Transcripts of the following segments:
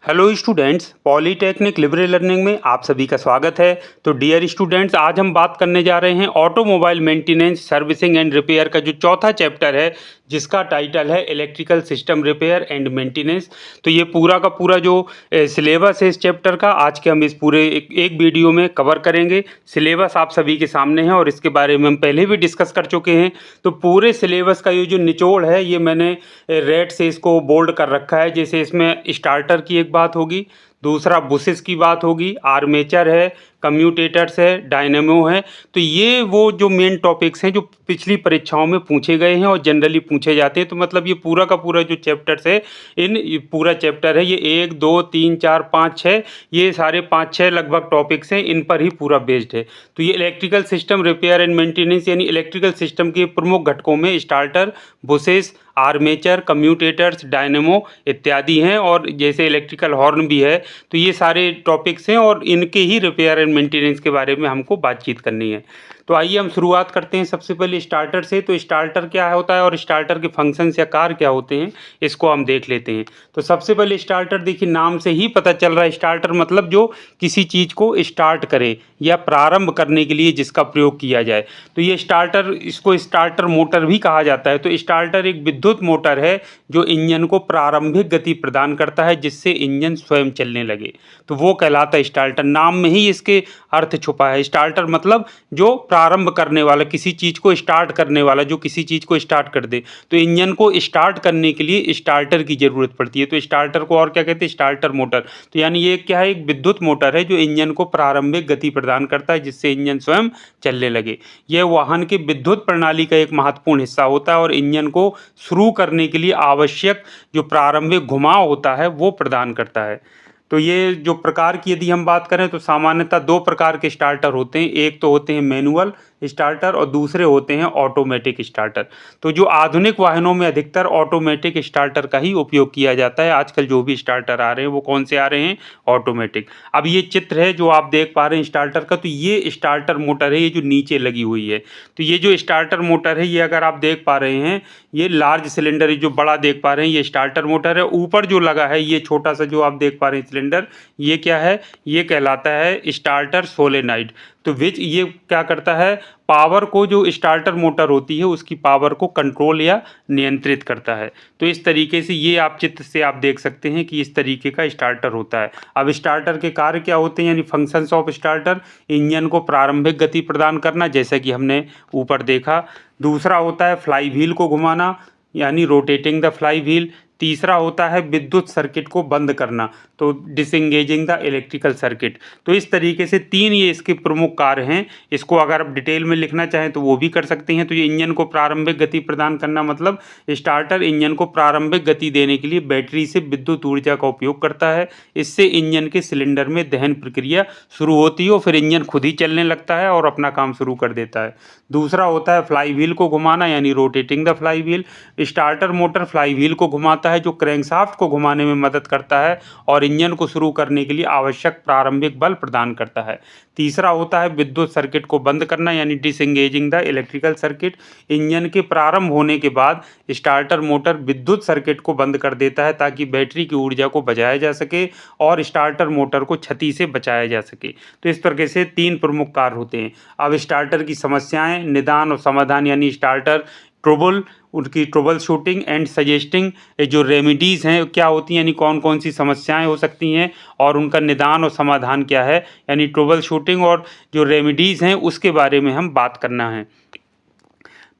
Hello students, polytechnic Libre learning में आप सभी का स्वागत है। तो डियर स्टूडेंट्स, आज हम बात करने जा रहे हैं automobile maintenance, servicing and repair का जो चौथा चैप्टर है, जिसका टाइटल है electrical system repair and maintenance. तो ये पूरा का पूरा जो सिलेबस है इस चैप्टर का, आज के हम इस पूरे एक वीडियो में कवर करेंगे। सिलेबस आप सभी के सामने है और इसके बारे में हम पहले भी डिस्कस कर चुके हैं। तो पूरे सिलेबस का ये जो निचोड़ है, ये मैंने रेड से इसको बोल्ड कर रखा है। जैसे इसमें स्टार्टर की एक बात होगी, दूसरा बुसेस की बात होगी, आर्मेचर है, कम्यूटेटर्स है, डायनेमो है। तो ये वो जो मेन टॉपिक्स हैं जो पिछली परीक्षाओं में पूछे गए हैं और जनरली पूछे जाते हैं। तो मतलब ये पूरा का पूरा जो चैप्टर्स है, ये पूरा चैप्टर है, ये 1 2 3 4 5 6, ये सारे 5 6 लगभग टॉपिक्स हैं, इन पर ही पूरा बेस्ड है। तो ये electrical system repair and maintenance यानी इलेक्ट्रिकल सिस्टम के प्रमुख घटकों में starter, buses, armature, commutators, dynamo इत्यादि हैं, और जैसे इलेक्ट्रिकल हॉर्न भी है। तो ये सारे टॉपिक्स हैं और इनके ही रिपेयर एंड मेंटेनेंस के बारे में हमको बातचीत करनी है। तो आइए हम शुरुआत करते हैं सबसे पहले स्टार्टर से। तो स्टार्टर क्या होता है और स्टार्टर के फंक्शंस या कार्य क्या होते हैं, इसको हम देख लेते हैं। तो सबसे पहले स्टार्टर, देखिए नाम से ही पता चल रहा है, स्टार्टर मतलब जो किसी चीज़ को स्टार्ट करे या प्रारंभ करने के लिए जिसका प्रयोग किया जाए। तो ये स्टार्टर, इसको स्टार्टर मोटर भी कहा जाता है। तो स्टार्टर एक विद्युत मोटर है जो इंजन को प्रारंभिक गति प्रदान करता है, जिससे इंजन स्वयं चलने लगे। तो वो कहलाता है स्टार्टर। नाम में ही इसके अर्थ छुपा है। स्टार्टर मतलब जो प्रारंभ करने वाला, किसी चीज़ को स्टार्ट करने वाला, जो किसी चीज़ को स्टार्ट कर दे। तो इंजन को स्टार्ट करने के लिए स्टार्टर की ज़रूरत पड़ती है। तो स्टार्टर को और क्या कहते हैं, स्टार्टर मोटर। तो यानी ये क्या है, एक विद्युत मोटर है जो इंजन को प्रारंभिक गति प्रदान करता है, जिससे इंजन स्वयं चलने लगे। यह वाहन की विद्युत प्रणाली का एक महत्वपूर्ण हिस्सा होता है और इंजन को शुरू करने के लिए आवश्यक जो प्रारंभिक घुमाव होता है वो प्रदान करता है। तो ये जो प्रकार की यदि हम बात करें तो सामान्यतः दो प्रकार के स्टार्टर होते हैं। एक तो होते हैं मैनुअल स्टार्टर और दूसरे होते हैं ऑटोमेटिक स्टार्टर। तो जो आधुनिक वाहनों में अधिकतर ऑटोमेटिक स्टार्टर का ही उपयोग किया जाता है। आजकल जो भी स्टार्टर आ रहे हैं वो कौन से आ रहे हैं, ऑटोमेटिक। अब ये चित्र है जो आप देख पा रहे हैं स्टार्टर का, तो ये स्टार्टर मोटर है, ये जो नीचे लगी हुई है। तो ये जो स्टार्टर मोटर है, ये अगर आप देख पा रहे हैं, ये लार्ज सिलेंडर, जो बड़ा देख पा रहे हैं, ये स्टार्टर मोटर है। ऊपर जो लगा है, ये छोटा सा जो आप देख पा रहे हैं सिलेंडर, ये क्या है, ये कहलाता है स्टार्टर सोलेनाइड। तो विच ये क्या करता है, पावर को, जो स्टार्टर मोटर होती है उसकी पावर को कंट्रोल या नियंत्रित करता है। तो इस तरीके से ये आप चित्र से आप देख सकते हैं कि इस तरीके का स्टार्टर होता है। अब स्टार्टर के कार्य क्या होते हैं, यानी फंक्शंस ऑफ स्टार्टर, इंजन को प्रारंभिक गति प्रदान करना, जैसा कि हमने ऊपर देखा। दूसरा होता है फ्लाई व्हील को घुमाना, यानी रोटेटिंग द फ्लाई व्हील। तीसरा होता है विद्युत सर्किट को बंद करना, तो डिसएंगेजिंग द इलेक्ट्रिकल सर्किट। तो इस तरीके से तीन ये इसके प्रमुख कार्य हैं। इसको अगर आप डिटेल में लिखना चाहें तो वो भी कर सकते हैं। तो ये इंजन को प्रारंभिक गति प्रदान करना मतलब स्टार्टर इंजन को प्रारंभिक गति देने के लिए बैटरी से विद्युत ऊर्जा का उपयोग करता है। इससे इंजन के सिलेंडर में दहन प्रक्रिया शुरू होती है और फिर इंजन खुद ही चलने लगता है और अपना काम शुरू कर देता है। दूसरा होता है फ्लाई व्हील को घुमाना, यानी rotating the fly wheel. Starter motor fly wheel को घुमाता है, जो क्रैंकशाफ्ट को घुमाने में मदद करता है और इंजन को शुरू करने के लिए आवश्यक प्रारंभिक बल प्रदान करता है। तीसरा होता है विद्युत सर्किट को बंद करना, यानी डिसएंगेजिंग द इलेक्ट्रिकल सर्किट। इंजन के प्रारंभ होने के बाद स्टार्टर मोटर विद्युत सर्किट को बंद कर देता है ताकि बैटरी की ऊर्जा को बचाया जा सके और स्टार्टर मोटर को क्षति से बचाया जा सके। तो इस तरीके से तीन प्रमुख कार्य होते हैं। अब स्टार्टर की समस्याएं, निदान और समाधान, यानी स्टार्टर ट्रबल, उनकी ट्रबल शूटिंग एंड सजेस्टिंग जो रेमेडीज़ हैं क्या होती हैं, यानी कौन कौन सी समस्याएं हो सकती हैं और उनका निदान और समाधान क्या है, यानी ट्रबल शूटिंग और जो रेमेडीज़ हैं उसके बारे में हम बात करना है।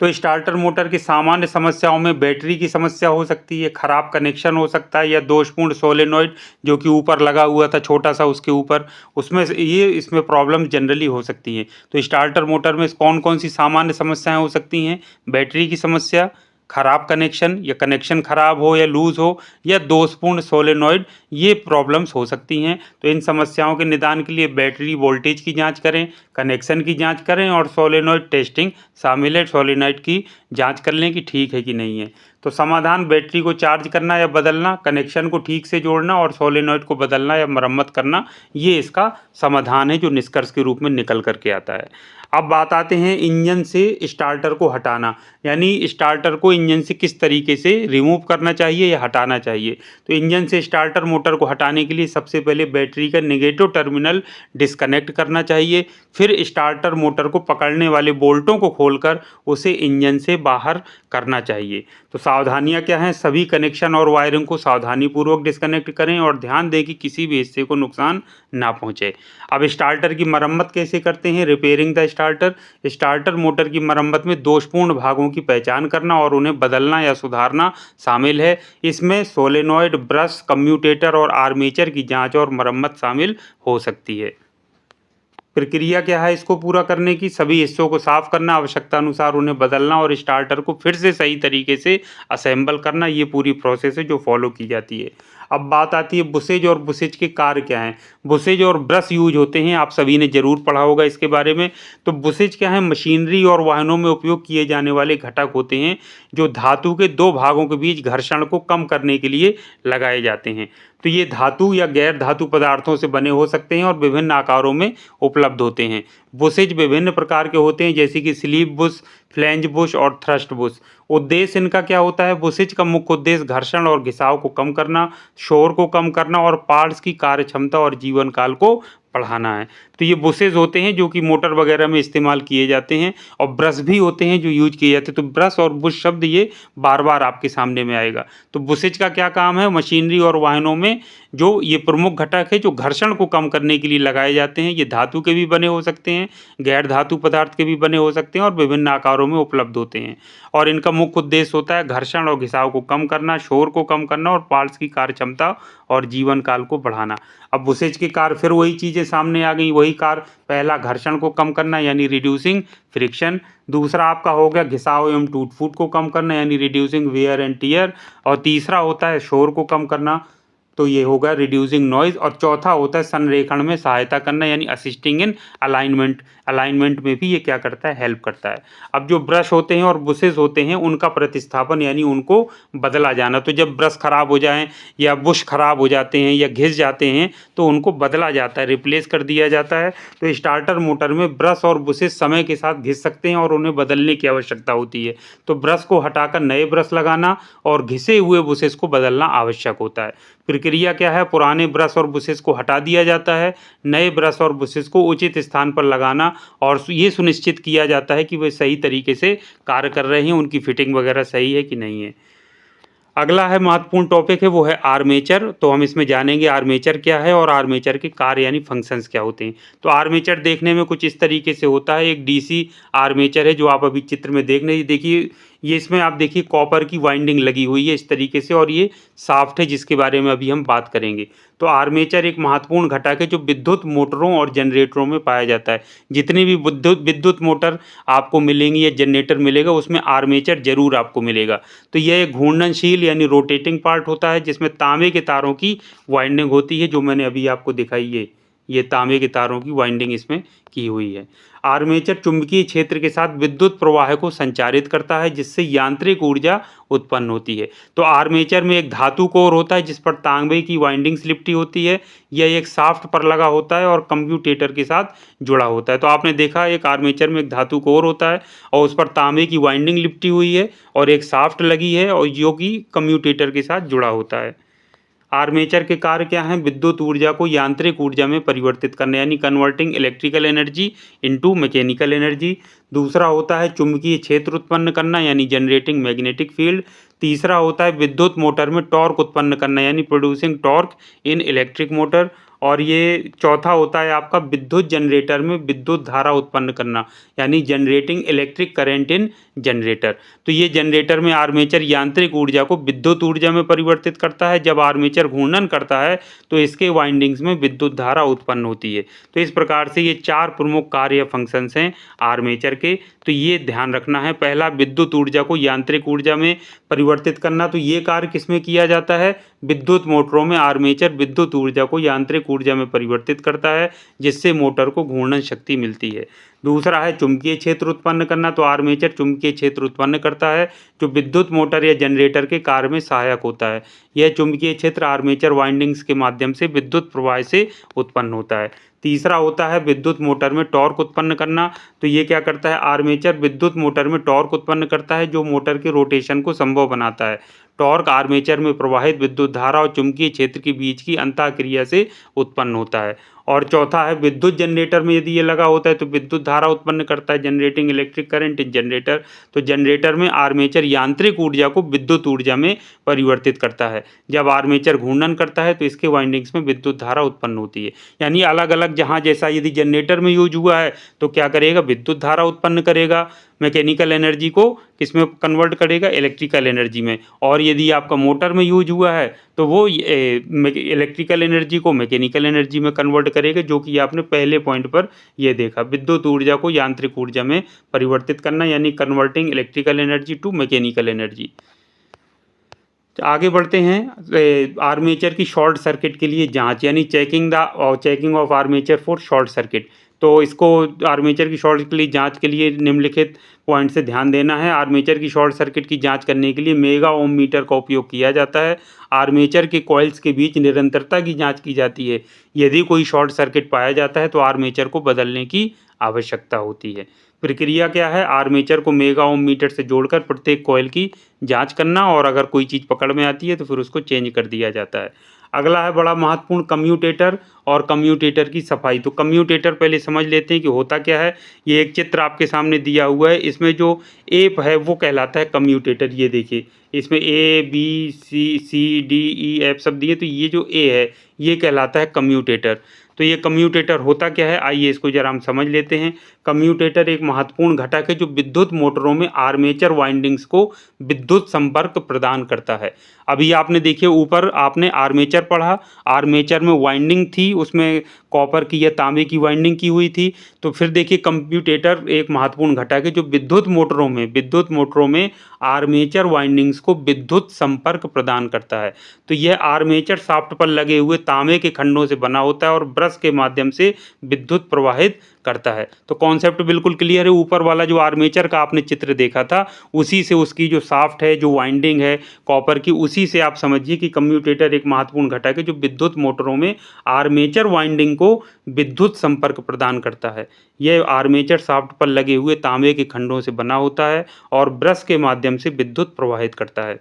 तो स्टार्टर मोटर की सामान्य समस्याओं में बैटरी की समस्या हो सकती है, खराब कनेक्शन हो सकता है, या दोषपूर्ण सोलेनॉइड जो कि ऊपर लगा हुआ था छोटा सा उसके ऊपर, उसमें इसमें प्रॉब्लम जनरली हो सकती है। तो स्टार्टर मोटर में कौन कौन सी सामान्य समस्याएं हो सकती हैं, बैटरी की समस्या, खराब कनेक्शन या कनेक्शन खराब हो या लूज़ हो, या दोषपूर्ण सोलेनॉइड, ये प्रॉब्लम्स हो सकती हैं। तो इन समस्याओं के निदान के लिए बैटरी वोल्टेज की जांच करें, कनेक्शन की जांच करें और सोलेनॉइड टेस्टिंग शामिल है, सोलेनॉइड की जांच कर लें कि ठीक है कि नहीं है। तो समाधान बैटरी को चार्ज करना या बदलना, कनेक्शन को ठीक से जोड़ना और सोलेनॉइड को बदलना या मरम्मत करना, ये इसका समाधान है जो निष्कर्ष के रूप में निकल करके आता है। अब बात आते हैं इंजन से स्टार्टर को हटाना, यानी स्टार्टर को इंजन से किस तरीके से रिमूव करना चाहिए या हटाना चाहिए। तो इंजन से स्टार्टर मोटर को हटाने के लिए सबसे पहले बैटरी का नेगेटिव टर्मिनल डिस्कनेक्ट करना चाहिए, फिर स्टार्टर मोटर को पकड़ने वाले बोल्टों को खोलकर उसे इंजन से बाहर करना चाहिए। तो सावधानियां क्या हैं, सभी कनेक्शन और वायरिंग को सावधानीपूर्वक डिस्कनेक्ट करें और ध्यान दें कि किसी भी हिस्से को नुकसान ना पहुंचे। अब स्टार्टर की मरम्मत कैसे करते हैं, repairing the starter. Starter motor की मरम्मत में दोषपूर्ण भागों की पहचान करना और उन्हें बदलना या सुधारना शामिल है। इसमें सोलेनॉइड, ब्रश, कम्यूटेटर और आर्मेचर की जांच और मरम्मत शामिल हो सकती है। प्रक्रिया क्या है इसको पूरा करने की, सभी हिस्सों को साफ करना, आवश्यकता अनुसार उन्हें बदलना और स्टार्टर को फिर से सही तरीके से असेंबल करना, ये पूरी प्रोसेस है जो फॉलो की जाती है। अब बात आती है बुसेज और बुसेज के कार्य क्या हैं। बुसेज और ब्रश यूज होते हैं, आप सभी ने जरूर पढ़ा होगा इसके बारे में। तो बुसेज क्या है, मशीनरी और वाहनों में उपयोग किए जाने वाले घटक होते हैं जो धातु के दो भागों के बीच घर्षण को कम करने के लिए लगाए जाते हैं। तो ये धातु या गैर धातु पदार्थों से बने हो सकते हैं और विभिन्न आकारों में उपलब्ध होते हैं। बुशेज विभिन्न प्रकार के होते हैं जैसे कि स्लीव बुश, फ्लैंज बुश और थ्रस्ट बुश। उद्देश्य इनका क्या होता है, बुशेज का मुख्य उद्देश्य घर्षण और घिसाव को कम करना, शोर को कम करना और पार्ट्स की कार्य क्षमता और जीवन काल को बढ़ाना है। तो ये बुशेज होते हैं जो कि मोटर वगैरह में इस्तेमाल किए जाते हैं, और ब्रश भी होते हैं जो यूज किए जाते हैं। तो ब्रश और बुश शब्द ये बार बार आपके सामने में आएगा। तो बुशेज का क्या काम है, मशीनरी और वाहनों में जो ये प्रमुख घटक है जो घर्षण को कम करने के लिए लगाए जाते हैं। ये धातु के भी बने हो सकते हैं, गैर धातु पदार्थ के भी बने हो सकते हैं और विभिन्न आकारों में उपलब्ध होते हैं। और इनका मुख्य उद्देश्य होता है घर्षण और घिसाव को कम करना, शोर को कम करना और पार्ट्स की कार्य क्षमता और जीवन काल को बढ़ाना। अब बुशेज के कार्य फिर वही चीज़ें सामने आ गई, वही कार्य। पहला घर्षण को कम करना यानी रिड्यूसिंग फ्रिक्शन, दूसरा आपका हो गया घिसाव एवं टूट फूट को कम करना यानी रिड्यूसिंग वेयर एंड टियर, और तीसरा होता है शोर को कम करना, तो ये होगा रिड्यूसिंग नॉइज, और चौथा होता है संरेखण में सहायता करना यानी असिस्टिंग इन अलाइनमेंट। अलाइनमेंट में भी ये क्या करता है, हेल्प करता है। अब जो ब्रश होते हैं और बुशेज होते हैं उनका प्रतिस्थापन यानी उनको बदला जाना। तो जब ब्रश खराब हो जाएं या बुश खराब हो जाते हैं या घिस जाते हैं तो उनको बदला जाता है, रिप्लेस कर दिया जाता है। तो स्टार्टर मोटर में ब्रश और बुशेज समय के साथ घिस सकते हैं और उन्हें बदलने की आवश्यकता होती है। तो ब्रश को हटाकर नए ब्रश लगाना और घिसे हुए बुशेज को बदलना आवश्यक होता है। प्रक्रिया क्या है, पुराने ब्रश और बुशेज को हटा दिया जाता है, नए ब्रश और बुशेज को उचित स्थान पर लगाना और ये सुनिश्चित किया जाता है कि वे सही तरीके से कार्य कर रहे हैं, उनकी फिटिंग वगैरह सही है कि नहीं है। अगला है महत्वपूर्ण टॉपिक है वो है आर्मेचर। तो हम इसमें जानेंगे आर्मेचर क्या है और आर्मेचर के कार्य यानी फंक्शंस क्या होते हैं। तो आर्मेचर देखने में कुछ इस तरीके से होता है, एक डीसी आर्मेचर है जो आप अभी चित्र में देखिए, ये इसमें आप देखिए कॉपर की वाइंडिंग लगी हुई है इस तरीके से, और ये शाफ्ट है जिसके बारे में अभी हम बात करेंगे। तो आर्मेचर एक महत्वपूर्ण घटक है जो विद्युत मोटरों और जनरेटरों में पाया जाता है। जितनी भी विद्युत मोटर आपको मिलेंगी या जनरेटर मिलेगा उसमें आर्मेचर जरूर आपको मिलेगा। तो यह एक घूर्णनशील यानी रोटेटिंग पार्ट होता है जिसमें तांबे के तारों की वाइंडिंग होती है, जो मैंने अभी आपको दिखाई है, ये तांबे के तारों की वाइंडिंग इसमें की हुई है। आर्मेचर चुंबकीय क्षेत्र के साथ विद्युत प्रवाह को संचारित करता है जिससे यांत्रिक ऊर्जा उत्पन्न होती है। तो आर्मेचर में एक धातु कोर होता है जिस पर तांबे की वाइंडिंग्स लिपटी होती है, यह एक शाफ्ट पर लगा होता है और कम्यूटेटर के साथ जुड़ा होता है। तो आपने देखा एक आर्मेचर में एक धातु कोर होता है और उस पर तांबे की वाइंडिंग लिपटी हुई है और एक शाफ्ट लगी है और जो कि कम्यूटेटर के साथ जुड़ा होता है। आर्मेचर के कार्य क्या हैं, विद्युत ऊर्जा को यांत्रिक ऊर्जा में परिवर्तित करना यानी converting electrical energy into mechanical energy. दूसरा होता है चुंबकीय क्षेत्र उत्पन्न करना यानी जनरेटिंग मैग्नेटिक फील्ड। तीसरा होता है विद्युत मोटर में टॉर्क उत्पन्न करना यानी producing torque in electric motor. और ये चौथा होता है आपका विद्युत जनरेटर में विद्युत धारा उत्पन्न करना यानी generating electric current in generator. तो ये जनरेटर में आर्मेचर यांत्रिक ऊर्जा को विद्युत ऊर्जा में परिवर्तित करता है। जब आर्मेचर घूर्णन करता है तो इसके वाइंडिंग्स में विद्युत धारा उत्पन्न होती है। तो इस प्रकार से ये चार प्रमुख कार्य फंक्शंस हैं आर्मेचर के। तो ये ध्यान रखना है, पहला विद्युत ऊर्जा को यांत्रिक ऊर्जा में परिवर्तित करना। तो ये कार्य किसमें किया जाता है, विद्युत मोटरों में आर्मेचर विद्युत ऊर्जा को यांत्रिक ऊर्जा में परिवर्तित करता है जिससे मोटर को घूर्णन शक्ति मिलती है। दूसरा है चुंबकीय क्षेत्र उत्पन्न करना, तो आर्मेचर चुंबकीय क्षेत्र उत्पन्न करता है जो विद्युत मोटर या जनरेटर के कार्य में सहायक होता है। यह चुंबकीय क्षेत्र आर्मेचर वाइंडिंग्स के माध्यम से विद्युत प्रवाह से उत्पन्न होता है। तीसरा होता है विद्युत मोटर में टॉर्क उत्पन्न करना, तो ये क्या करता है, आर्मेचर विद्युत मोटर में टॉर्क उत्पन्न करता है जो मोटर के रोटेशन को संभव बनाता है। टॉर्क आर्मेचर में प्रवाहित विद्युत धारा और चुंबकीय क्षेत्र के बीच की अंतःक्रिया से उत्पन्न होता है। और चौथा है विद्युत जनरेटर में यदि ये लगा होता है तो विद्युत धारा उत्पन्न करता है, generating electric current in generator. तो जनरेटर में आर्मेचर यांत्रिक ऊर्जा को विद्युत ऊर्जा में परिवर्तित करता है। जब आर्मेचर घूर्णन करता है तो इसके वाइंडिंग्स में विद्युत धारा उत्पन्न होती है। यानी अलग अलग जहाँ जैसा यदि जनरेटर में यूज हुआ है तो क्या करेगा, विद्युत धारा उत्पन्न करेगा, मैकेनिकल एनर्जी को किसमें कन्वर्ट करेगा, इलेक्ट्रिकल एनर्जी में। और यदि आपका मोटर में यूज हुआ है तो वो इलेक्ट्रिकल एनर्जी को मैकेनिकल एनर्जी में कन्वर्ट करेगा, जो कि आपने पहले पॉइंट पर ये देखा, विद्युत ऊर्जा को यांत्रिक ऊर्जा में परिवर्तित करना, यानी converting electrical energy to mechanical energy. आगे बढ़ते हैं। आर्मेचर की शॉर्ट सर्किट के लिए जांच, यानी checking of armature for short circuit. तो इसको आर्मेचर की शॉर्ट के लिए जांच के लिए निम्नलिखित पॉइंट से ध्यान देना है। आर्मेचर की शॉर्ट सर्किट की जांच करने के लिए मेगा ओम मीटर का उपयोग किया जाता है। आर्मेचर के कॉइल्स के बीच निरंतरता की जांच की जाती है। यदि कोई शॉर्ट सर्किट पाया जाता है तो आर्मेचर को बदलने की आवश्यकता होती है। प्रक्रिया क्या है, आर्मेचर को मेगा ओम मीटर से जोड़कर प्रत्येक कॉइल की जांच करना, और अगर कोई चीज़ पकड़ में आती है तो फिर उसको चेंज कर दिया जाता है। अगला है बड़ा महत्वपूर्ण कम्यूटेटर और कम्यूटेटर की सफाई। तो कम्यूटेटर पहले समझ लेते हैं कि होता क्या है। ये एक चित्र आपके सामने दिया हुआ है, इसमें जो एप है वो कहलाता है कम्यूटेटर। ये देखिए, इसमें A B C D E F सब दिए, तो ये जो ए है ये कहलाता है कम्यूटेटर। तो ये कम्यूटेटर होता क्या है, आइए इसको जरा हम समझ लेते हैं। कम्यूटेटर एक महत्वपूर्ण घटक है जो विद्युत मोटरों में आर्मेचर वाइंडिंग्स को विद्युत संपर्क प्रदान करता है। अभी आपने देखिए ऊपर आपने आर्मेचर पढ़ा, आर्मेचर में वाइंडिंग थी, उसमें कॉपर की या तांबे की वाइंडिंग की हुई थी। तो फिर देखिए कम्यूटेटर एक महत्वपूर्ण घटक है जो विद्युत मोटरों में आर्मेचर वाइंडिंग्स को विद्युत संपर्क प्रदान करता है। तो यह आर्मेचर शाफ्ट पर लगे हुए तांबे के खंडों से बना होता है और ब्रश के माध्यम से विद्युत प्रवाहित करता है। तो कॉन्सेप्ट बिल्कुल क्लियर है। ऊपर वाला जो आर्मेचर का आपने चित्र देखा था उसी से उसकी जो शाफ्ट है, जो वाइंडिंग है कॉपर की, उसी से आप समझिए कि कम्यूटेटर एक महत्वपूर्ण घटक है जो विद्युत मोटरों में आर्मेचर वाइंडिंग को विद्युत संपर्क प्रदान करता है। यह आर्मेचर शाफ्ट पर लगे हुए तांबे के खंडों से बना होता है और ब्रश के माध्यम से विद्युत प्रवाहित करता है।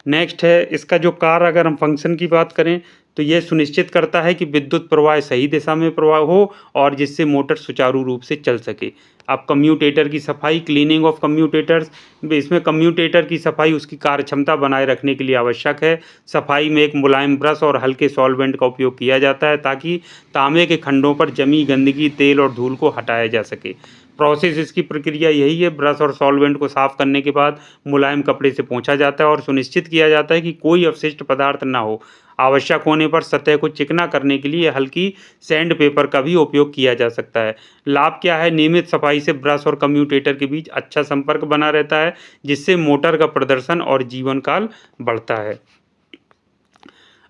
नेक्स्ट है इसका जो कार्य, अगर हम फंक्शन की बात करें तो यह सुनिश्चित करता है कि विद्युत प्रवाह सही दिशा में प्रवाह हो और जिससे मोटर सुचारू रूप से चल सके। अब कम्यूटेटर की सफाई, क्लीनिंग ऑफ कम्यूटेटर्स, इसमें कम्यूटेटर की सफाई उसकी कार्यक्षमता बनाए रखने के लिए आवश्यक है। सफाई में एक मुलायम ब्रश और हल्के सॉल्वेंट का उपयोग किया जाता है ताकि तांबे के खंडों पर जमी गंदगी, तेल और धूल को हटाया जा सके। प्रोसेस, इसकी प्रक्रिया यही है। ब्रश और सॉल्वेंट को साफ करने के बाद मुलायम कपड़े से पोंछा जाता है और सुनिश्चित किया जाता है कि कोई अवशिष्ट पदार्थ ना हो। आवश्यक होने पर सतह को चिकना करने के लिए हल्की सैंड पेपर का भी उपयोग किया जा सकता है। लाभ क्या है, नियमित सफाई से ब्रश और कम्यूटेटर के बीच अच्छा संपर्क बना रहता है जिससे मोटर का प्रदर्शन और जीवन काल बढ़ता है।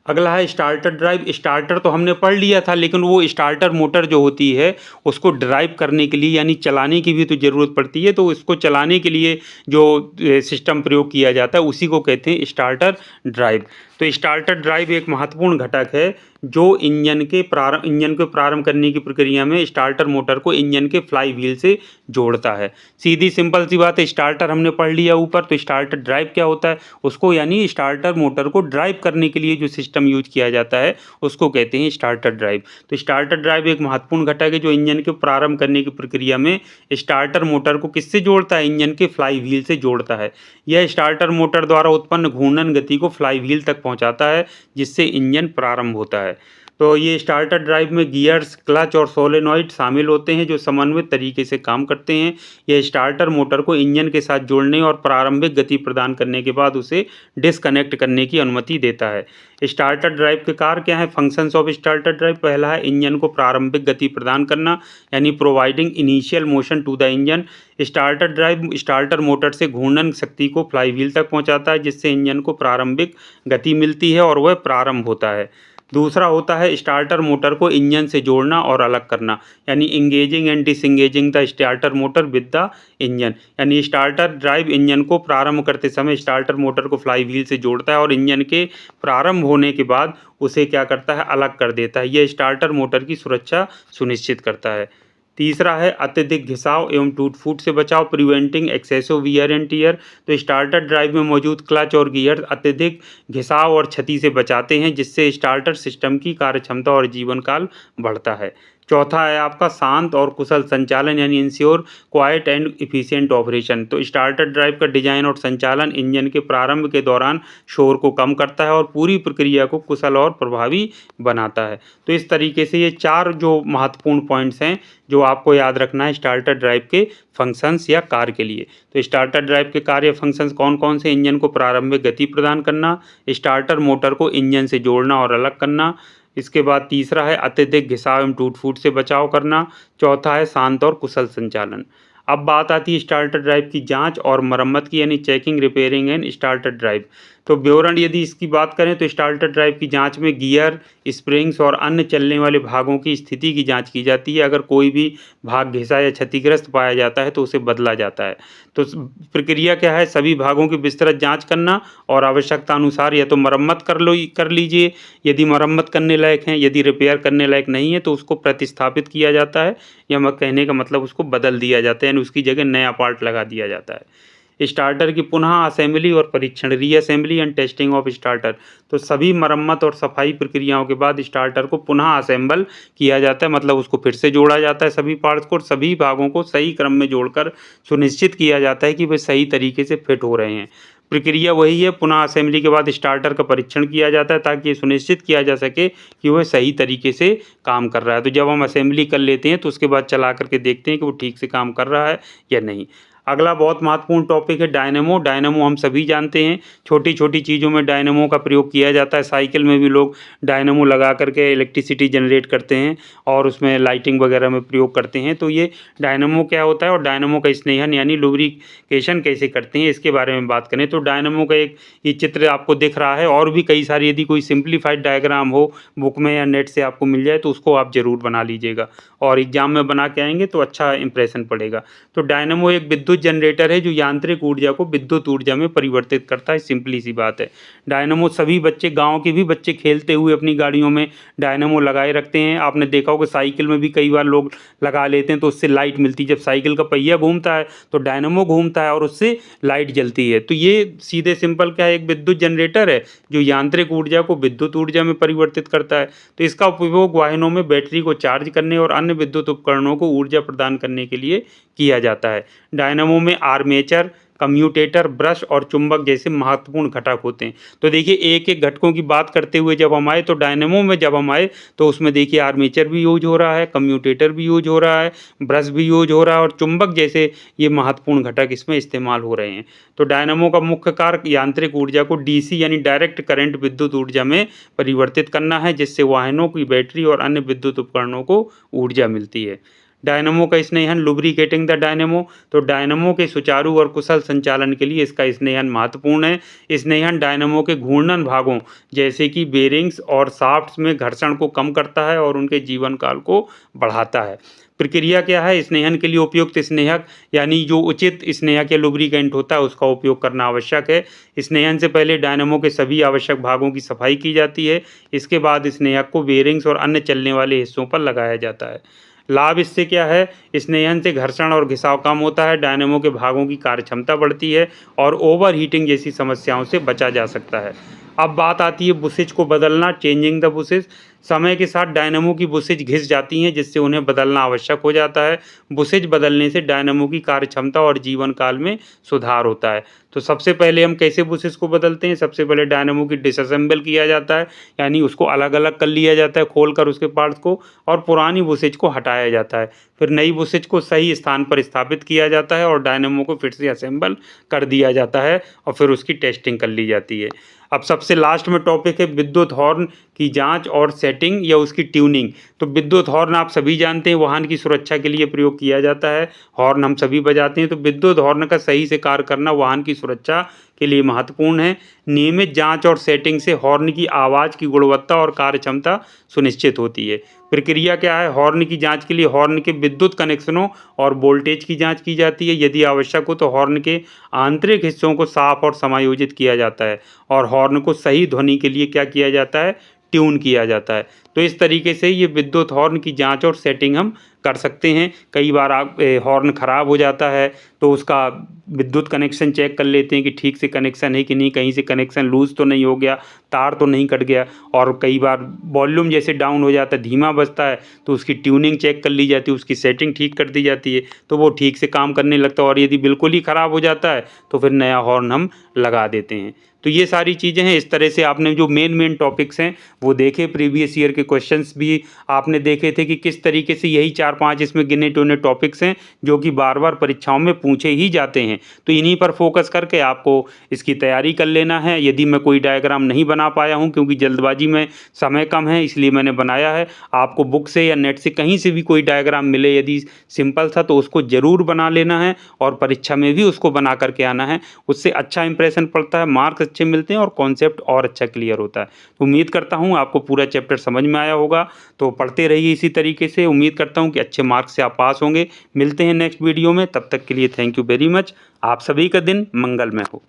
अगला है स्टार्टर ड्राइव। स्टार्टर तो हमने पढ़ लिया था, लेकिन वो स्टार्टर मोटर जो होती है उसको ड्राइव करने के लिए यानी चलाने की भी तो ज़रूरत पड़ती है। तो इसको चलाने के लिए जो सिस्टम प्रयोग किया जाता है उसी को कहते हैं स्टार्टर ड्राइव। तो स्टार्टर ड्राइव एक महत्वपूर्ण घटक है जो इंजन को प्रारंभ करने की प्रक्रिया में स्टार्टर मोटर को इंजन के फ्लाई व्हील से जोड़ता है। सीधी सिंपल सी बात है, स्टार्टर हमने पढ़ लिया ऊपर, तो स्टार्टर ड्राइव क्या होता है, उसको यानी स्टार्टर मोटर को ड्राइव करने के लिए जो सिस्टम यूज किया जाता है उसको कहते हैं स्टार्टर ड्राइव। तो स्टार्टर ड्राइव एक महत्वपूर्ण घटक है जो इंजन को प्रारंभ करने की प्रक्रिया में स्टार्टर मोटर को किससे जोड़ता है, इंजन के फ्लाई व्हील से जोड़ता है। यह स्टार्टर मोटर द्वारा उत्पन्न घूर्णन गति को फ्लाई व्हील तक पहुंचाता है जिससे इंजन प्रारंभ होता है। तो ये स्टार्टर ड्राइव में गियर्स, क्लच और सोलेनॉइड शामिल होते हैं जो समन्वित तरीके से काम करते हैं। यह स्टार्टर मोटर को इंजन के साथ जोड़ने और प्रारंभिक गति प्रदान करने के बाद उसे डिस्कनेक्ट करने की अनुमति देता है। स्टार्टर ड्राइव के कार्य क्या है, फंक्शंस ऑफ स्टार्टर ड्राइव। पहला है इंजन को प्रारंभिक गति प्रदान करना यानी providing initial motion to the engine. Starter drive starter motor से घूर्णन शक्ति को फ्लाई व्हील तक पहुंचाता है जिससे इंजन को प्रारंभिक गति मिलती है और वह प्रारंभ होता है। दूसरा होता है स्टार्टर मोटर को इंजन से जोड़ना और अलग करना, यानी engaging and disengaging the starter motor with the engine, यानी स्टार्टर ड्राइव इंजन को प्रारंभ करते समय स्टार्टर मोटर को फ्लाई व्हील से जोड़ता है और इंजन के प्रारंभ होने के बाद उसे क्या करता है, अलग कर देता है। यह स्टार्टर मोटर की सुरक्षा सुनिश्चित करता है। तीसरा है अत्यधिक घिसाव एवं टूट-फूट से बचाव, preventing excessive wear and tear. तो स्टार्टर ड्राइव में मौजूद क्लच और गियर अत्यधिक घिसाव और क्षति से बचाते हैं, जिससे स्टार्टर सिस्टम की कार्यक्षमता और जीवन काल बढ़ता है। चौथा है आपका शांत और कुशल संचालन, यानी ensure quiet and efficient operation. तो स्टार्टर ड्राइव का डिजाइन और संचालन इंजन के प्रारंभ के दौरान शोर को कम करता है और पूरी प्रक्रिया को कुशल और प्रभावी बनाता है। तो इस तरीके से ये 4 जो महत्वपूर्ण पॉइंट्स हैं जो आपको याद रखना है स्टार्टर ड्राइव के फंक्शंस या कार्य के लिए। तो स्टार्टर ड्राइव के कार्य फंक्शंस कौन कौन से? इंजन को प्रारंभिक गति प्रदान करना, स्टार्टर मोटर को इंजन से जोड़ना और अलग करना, इसके बाद तीसरा है अत्यधिक घिसाव एवं टूट-फूट से बचाव करना, चौथा है शांत और कुशल संचालन। अब बात आती है स्टार्टर ड्राइव की जांच और मरम्मत की, यानी checking, repairing and starter drive. तो विवरण यदि इसकी बात करें तो स्टार्टर ड्राइव की जांच में गियर, स्प्रिंग्स और अन्य चलने वाले भागों की स्थिति की जांच की जाती है। अगर कोई भी भाग घिसा या क्षतिग्रस्त पाया जाता है तो उसे बदला जाता है। तो प्रक्रिया क्या है? सभी भागों की विस्तृत जांच करना और आवश्यकता अनुसार या तो मरम्मत कर लीजिए यदि मरम्मत करने लायक हैं, यदि रिपेयर करने लायक नहीं है तो उसको प्रतिस्थापित किया जाता है, या कहने का मतलब उसको बदल दिया जाता है, यानी उसकी जगह नया पार्ट लगा दिया जाता है। स्टार्टर की पुनः असेंबली और परीक्षण, reassembly and testing of starter. तो सभी मरम्मत और सफाई प्रक्रियाओं के बाद स्टार्टर को पुनः असेंबल किया जाता है, मतलब उसको फिर से जोड़ा जाता है सभी पार्ट्स को, और सभी भागों को सही क्रम में जोड़कर सुनिश्चित किया जाता है कि वे सही तरीके से फिट हो रहे हैं। प्रक्रिया वही है, पुनः असेंबली के बाद स्टार्टर का परीक्षण किया जाता है ताकि ये सुनिश्चित किया जा सके कि वह सही तरीके से काम कर रहा है। तो जब हम असेंबली कर लेते हैं तो उसके बाद चला करके देखते हैं कि वो ठीक से काम कर रहा है या नहीं। अगला बहुत महत्वपूर्ण टॉपिक है डायनेमो। डायनेमो हम सभी जानते हैं, छोटी छोटी चीज़ों में डायनेमो का प्रयोग किया जाता है। साइकिल में भी लोग डायनेमो लगा करके इलेक्ट्रिसिटी जनरेट करते हैं और उसमें लाइटिंग वगैरह में प्रयोग करते हैं। तो ये डायनेमो क्या होता है और डायनेमो का स्नेहन यानी लुब्रिकेशन कैसे करते हैं, इसके बारे में बात करें तो डायनेमो का एक ये चित्र आपको दिख रहा है, और भी कई सारी यदि कोई सिंप्लीफाइड डायग्राम हो बुक में या नेट से आपको मिल जाए तो उसको आप ज़रूर बना लीजिएगा और एग्जाम में बना के आएंगे तो अच्छा इंप्रेशन पड़ेगा। तो डायनेमो एक विद्युत जनरेटर है जो यांत्रिक ऊर्जा को विद्युत ऊर्जा में परिवर्तित करता है। सिंपली सी बात है। डायनेमो सभी बच्चे, गांव के भी बच्चे खेलते हुए अपनी गाड़ियों में डायनेमो लगाए रखते हैं। आपने देखा होगा साइकिल में भी कई बार लोग लगा लेते हैं तो उससे लाइट मिलती है। जब साइकिल का पहिया घूमता है तो डायनेमो घूमता है और उससे लाइट जलती है। तो ये सीधे सिंपल क्या है, एक विद्युत जनरेटर है जो यांत्रिक ऊर्जा को विद्युत ऊर्जा में परिवर्तित करता है। तो इसका उपयोग वाहनों में बैटरी को चार्ज करने और अन्य विद्युत उपकरणों को ऊर्जा प्रदान करने के लिए किया जाता है। डायनेमो में आर्मेचर, कम्यूटेटर, ब्रश और चुंबक जैसे महत्वपूर्ण घटक होते हैं। तो देखिए एक एक घटकों की बात करते हुए जब हम आए तो डायनेमो में जब हम आए तो उसमें देखिए आर्मेचर भी यूज हो रहा है, कम्यूटेटर भी यूज हो रहा है, ब्रश भी यूज हो रहा है और चुंबक जैसे ये महत्वपूर्ण घटक इसमें इस्तेमाल हो रहे हैं। तो डायनेमो का मुख्य कार्य यांत्रिक ऊर्जा को डीसी यानी डायरेक्ट करंट विद्युत ऊर्जा में परिवर्तित करना है, जिससे वाहनों की बैटरी और अन्य विद्युत उपकरणों को ऊर्जा मिलती है। डायनेमो का स्नेहन, लुब्रिकेटिंग द डायनेमो। तो डायनेमो के सुचारू और कुशल संचालन के लिए इसका स्नेहन महत्वपूर्ण है। स्नेहन डायनेमो के घूर्णन भागों जैसे कि बेरिंग्स और शाफ्ट्स में घर्षण को कम करता है और उनके जीवन काल को बढ़ाता है। प्रक्रिया क्या है? स्नेहन के लिए उपयुक्त स्नेहक यानी जो उचित स्नेहक या लुब्रिकेंट होता है उसका उपयोग करना आवश्यक है। स्नेहन से पहले डायनेमो के सभी आवश्यक भागों की सफाई की जाती है। इसके बाद स्नेहक को बेरिंग्स और अन्य चलने वाले हिस्सों पर लगाया जाता है। लाभ इससे क्या है? स्नेहन से घर्षण और घिसाव कम होता है, डायनेमो के भागों की कार्यक्षमता बढ़ती है और ओवर हीटिंग जैसी समस्याओं से बचा जा सकता है। अब बात आती है बुशेज को बदलना, चेंजिंग द बुशेज। समय के साथ डायनेमो की बुशेज घिस जाती हैं जिससे उन्हें बदलना आवश्यक हो जाता है। बुशेज बदलने से डायनेमो की कार्यक्षमता और जीवन काल में सुधार होता है। तो सबसे पहले हम कैसे बुशेज को बदलते हैं? सबसे पहले डायनेमो की डिसअसेंबल किया जाता है, यानी उसको अलग अलग कर लिया जाता है खोल कर उसके पार्ट्स को, और पुरानी बुशेज को हटाया जाता है। फिर नई बुशेज को सही स्थान पर स्थापित किया जाता है और डायनेमो को फिर से असेंबल कर दिया जाता है और फिर उसकी टेस्टिंग कर ली जाती है। अब सबसे लास्ट में टॉपिक है विद्युत हॉर्न की जांच और सेटिंग या उसकी ट्यूनिंग। तो विद्युत हॉर्न आप सभी जानते हैं वाहन की सुरक्षा के लिए प्रयोग किया जाता है। हॉर्न हम सभी बजाते हैं। तो विद्युत हॉर्न का सही से कार्य करना वाहन की सुरक्षा के लिए महत्वपूर्ण है। नियमित जांच और सेटिंग से हॉर्न की आवाज़ की गुणवत्ता और कार्यक्षमता सुनिश्चित होती है। प्रक्रिया क्या है? हॉर्न की जांच के लिए हॉर्न के विद्युत कनेक्शनों और वोल्टेज की जांच की जाती है। यदि आवश्यक हो तो हॉर्न के आंतरिक हिस्सों को साफ और समायोजित किया जाता है और हॉर्न को सही ध्वनि के लिए क्या किया जाता है? ट्यून किया जाता है। तो इस तरीके से ये विद्युत हॉर्न की जांच और सेटिंग हम कर सकते हैं। कई बार हॉर्न ख़राब हो जाता है तो उसका विद्युत कनेक्शन चेक कर लेते हैं कि ठीक से कनेक्शन है कि नहीं, कहीं से कनेक्शन लूज़ तो नहीं हो गया, तार तो नहीं कट गया। और कई बार वॉल्यूम जैसे डाउन हो जाता है, धीमा बजता है, तो उसकी ट्यूनिंग चेक कर ली जाती है, उसकी सेटिंग ठीक कर दी जाती है, तो वो ठीक से काम करने लगता है। और यदि बिल्कुल ही ख़राब हो जाता है तो फिर नया हॉर्न हम लगा देते हैं। तो ये सारी चीज़ें हैं। इस तरह से आपने जो मेन टॉपिक्स हैं वो देखे, प्रीवियस ईयर के क्वेश्चंस भी आपने देखे थे कि किस तरीके से यही 4-5 इसमें गिने चुने टॉपिक्स हैं जो कि बार बार परीक्षाओं में पूछे ही जाते हैं। तो इन्हीं पर फोकस करके आपको इसकी तैयारी कर लेना है। यदि मैं कोई डायग्राम नहीं बना पाया हूँ क्योंकि जल्दबाजी में समय कम है इसलिए मैंने बनाया है, आपको बुक से या नेट से कहीं से भी कोई डायग्राम मिले यदि सिंपल था तो उसको ज़रूर बना लेना है और परीक्षा में भी उसको बना करके आना है। उससे अच्छा इंप्रेशन पड़ता है, मार्क्स अच्छे मिलते हैं और कॉन्सेप्ट और अच्छा क्लियर होता है। तो उम्मीद करता हूँ आपको पूरा चैप्टर समझ में आया होगा। तो पढ़ते रहिए इसी तरीके से। उम्मीद करता हूँ कि अच्छे मार्क्स से आप पास होंगे। मिलते हैं नेक्स्ट वीडियो में, तब तक के लिए थैंक यू वेरी मच। आप सभी का दिन मंगलमय हो।